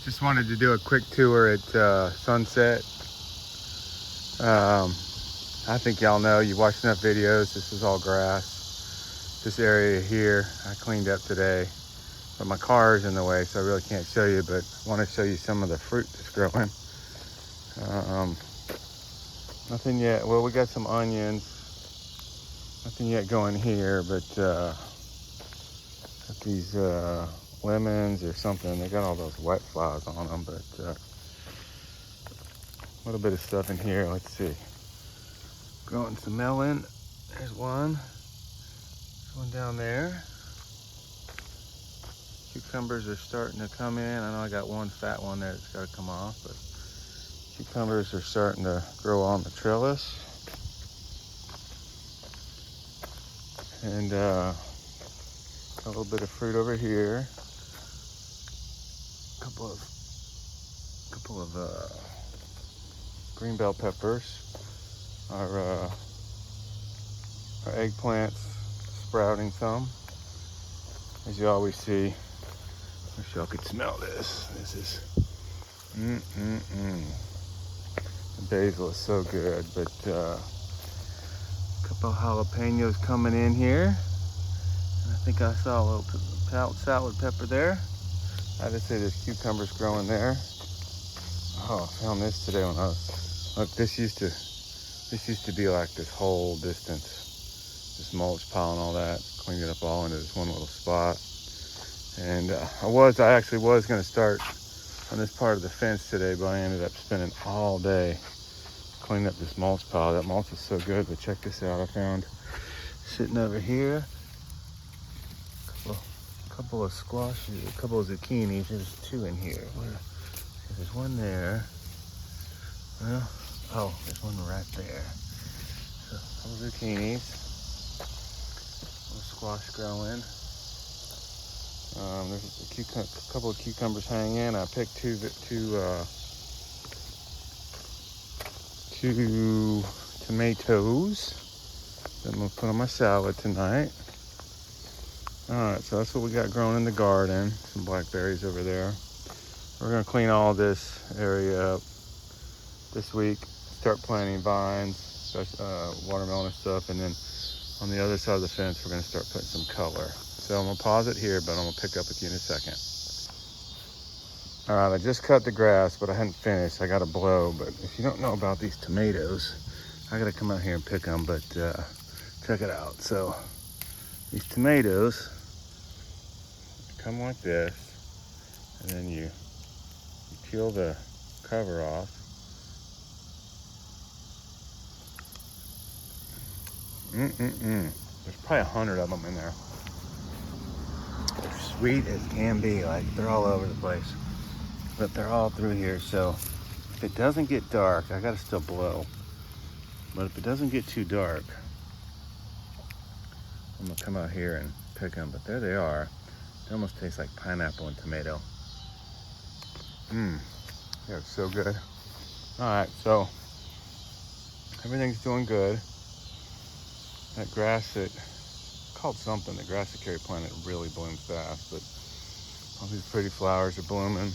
Just wanted to do a quick tour at sunset. I think y'all know, you watched enough videos. This is all grass. This area here I cleaned up today, but my car is in the way, so I really can't show you, but I want to show you some of the fruit that's growing. Nothing yet. Well, we got some onions. Nothing yet going here, but got these lemons or something. They got all those white flies on them, but a little bit of stuff in here. Let's see. Growing some melon. There's one. There's one down there. Cucumbers are starting to come in. I know I got one fat one there that's got to come off, but cucumbers are starting to grow on the trellis. And a little bit of fruit over here. A couple of green bell peppers. Our eggplants sprouting some, as you always see. Wish y'all could smell this. This is The basil is so good, but a couple of jalapenos coming in here. And I think I saw a little salad pepper there. I just say there's cucumbers growing there. Oh, I found this today when I was, look, this used to be like this whole distance, this mulch pile and all that. Cleaned it up all into this one little spot. And I actually was going to start on this part of the fence today, but I ended up spending all day cleaning up this mulch pile. That mulch is so good, but check this out. I found sitting over here a couple of squashes, a couple of zucchinis. There's two in here. There's one there. Well, oh, there's one right there. So, a couple of zucchinis. A little squash growing. There's a couple of cucumbers hanging. I picked two tomatoes that I'm gonna put on my salad tonight. All right, so that's what we got growing in the garden. Some blackberries over there. We're gonna clean all this area up this week. Start planting vines, watermelon and stuff, and then on the other side of the fence, we're gonna start putting some color. So I'm gonna pause it here, but I'm gonna pick up with you in a second. All right, I just cut the grass, but I hadn't finished. I gotta blow, but if you don't know about these tomatoes, I gotta come out here and pick them, but check it out. So these tomatoes come like this, and then you peel the cover off. There's probably 100 of them in there. They're sweet as can be, like they're all over the place, but they're all through here. So if it doesn't get dark, I gotta still blow, but if it doesn't get too dark, I'm gonna come out here and pick them. But there they are. They almost taste like pineapple and tomato. They're so good. All right, so everything's doing good. That grass that called something, the grass that Carrie planted really blooms fast, but all these pretty flowers are blooming.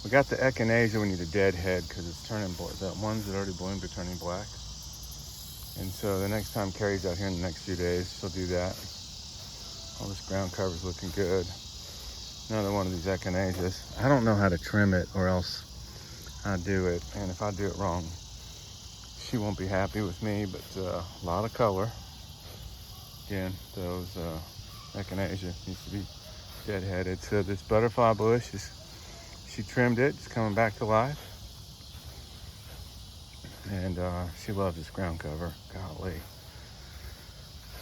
We got the echinacea. We need a dead head because it's turning black. The ones that already bloomed are turning black. And so the next time Carrie's out here in the next few days, she'll do that. All this ground cover's looking good. Another one of these echinaceas. I don't know how to trim it or else I do it. And if I do it wrong, she won't be happy with me, but a lot of color. Again, those echinacea needs to be deadheaded. So this butterfly bush she trimmed it. It's coming back to life. And she loves this ground cover. Golly.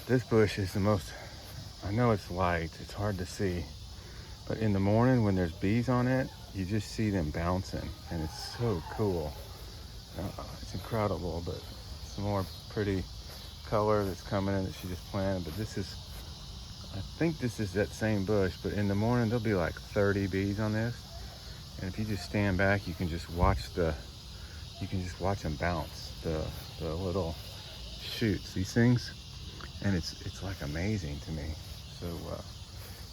This bush is the most, I know it's light, it's hard to see, but in the morning when there's bees on it, you just see them bouncing, and it's so cool. It's incredible, but some more pretty color that's coming in that she just planted. But this is, I think this is that same bush, but in the morning there'll be like 30 bees on this, and if you just stand back, you can just watch them bounce, the little shoots, these things, and it's like amazing to me. So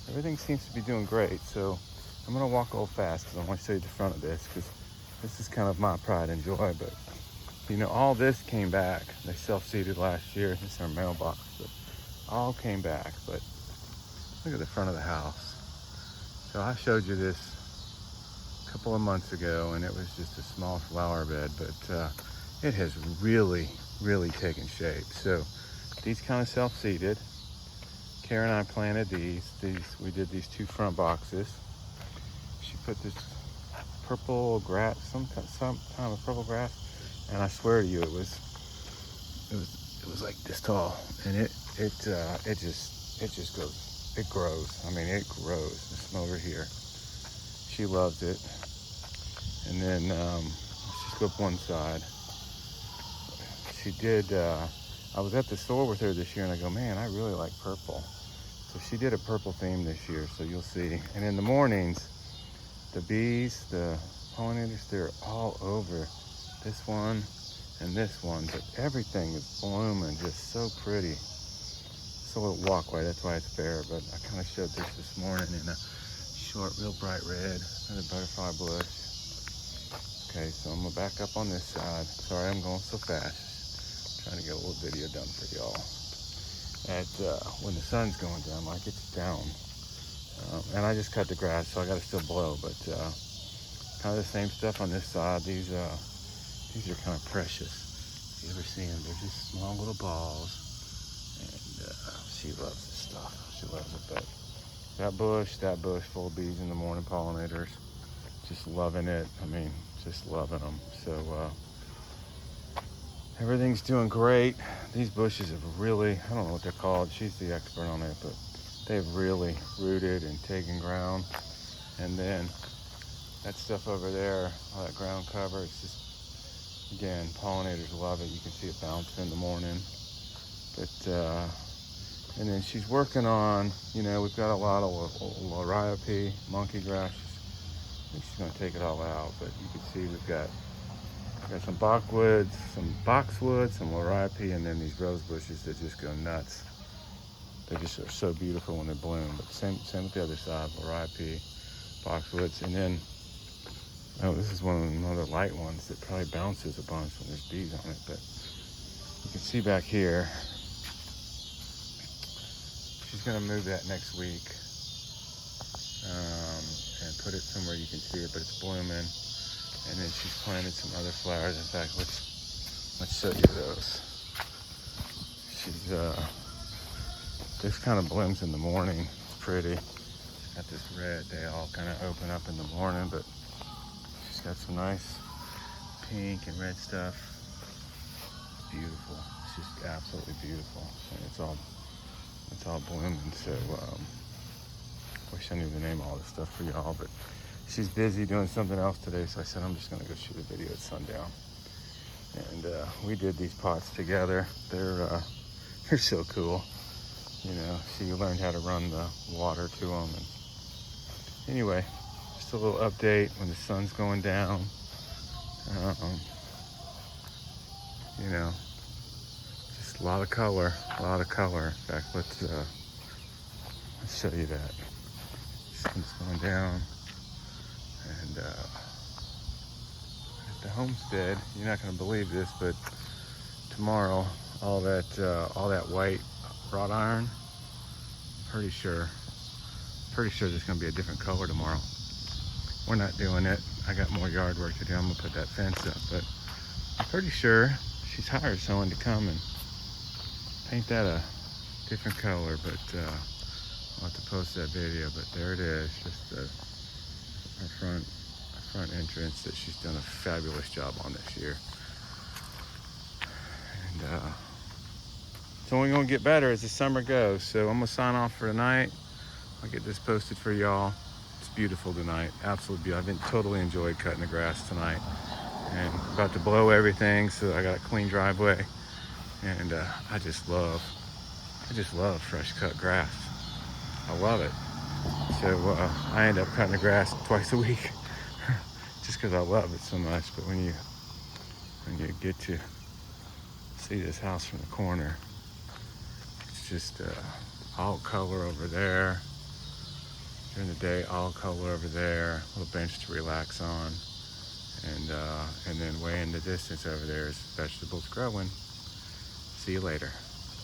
everything seems to be doing great. So I'm gonna walk a little fast because I want to show you the front of this, because this is kind of my pride and joy. But you know, all this came back. They self-seeded last year. This is our mailbox, but all came back. But look at the front of the house. So I showed you this a couple of months ago, and it was just a small flower bed, but it has really taken shape. So these kind of self-seeded. Karen and I planted these. We did these 2 front boxes. She put this purple grass, some kind of purple grass, and I swear to you, it was like this tall, and it just goes, it grows. I mean, it grows. This one over here, she loves it. And then let's just go up one side. She did. I was at the store with her this year, and I go, man, I really like purple. So she did a purple theme this year, so you'll see. And in the mornings, the bees, the pollinators, they're all over this one and this one, but everything is blooming just so pretty. It's a little walkway, that's why it's bare, but I kind of showed this morning in a short, real bright red, another butterfly bush. Okay, so I'm gonna back up on this side. Sorry, I'm going so fast. Trying to get a little video done for y'all. At when the sun's going down, like it's down. And I just cut the grass, so I gotta still blow, but kind of the same stuff on this side. These are kind of precious. If you ever see them, they're just small little balls. And she loves this stuff. She loves it. But that bush full of bees in the morning, pollinators. Just loving it. I mean, just loving them. So everything's doing great. These bushes have really, I don't know what they're called. She's the expert on it, but they've really rooted and taken ground. And then that stuff over there, all that ground cover, it's just, again, pollinators love it. You can see it bouncing in the morning. But, and then she's working on, you know, we've got a lot of liriope, monkey grass. I think she's gonna take it all out, but you can see we've got some boxwoods, some liriope, and then these rose bushes that just go nuts. They just are so beautiful when they bloom. But same with the other side, liriope, boxwoods, and then, oh, this is one of the other light ones that probably bounces a bunch when there's bees on it. But you can see back here, she's gonna move that next week and put it somewhere you can see it, but it's blooming. And then she's planted some other flowers. In fact, let's show you those. She's this kind of blooms in the morning. It's pretty. She's got this red. They all kind of open up in the morning, but she's got some nice pink and red stuff. It's beautiful. It's just absolutely beautiful, and it's all blooming. So wish I knew the name of all this stuff for y'all, but she's busy doing something else today, so I said I'm just gonna go shoot a video at Sundown. And we did these pots together. They're so cool. You know, she learned how to run the water to them. And anyway, just a little update when the sun's going down. You know, just a lot of color. In fact, let's show you that. Sun's going down. And at the homestead, you're not going to believe this, but tomorrow, all that white wrought iron, pretty sure there's going to be a different color tomorrow. We're not doing it. I got more yard work to do. I'm going to put that fence up, but I'm pretty sure she's hired someone to come and paint that a different color. But I'll have to post that video. But there it is, just our front entrance that she's done a fabulous job on this year. And it's only gonna get better as the summer goes. So I'm gonna sign off for tonight. I'll get this posted for y'all. It's beautiful tonight, absolutely beautiful. I've totally enjoyed cutting the grass tonight, and about to blow everything, so I got a clean driveway. And I just love fresh cut grass. I love it. So I end up cutting the grass twice a week just because I love it so much. But when you get to see this house from the corner, it's just all color over there. During the day, all color over there, a little bench to relax on. And then way in the distance over there is vegetables growing. See you later.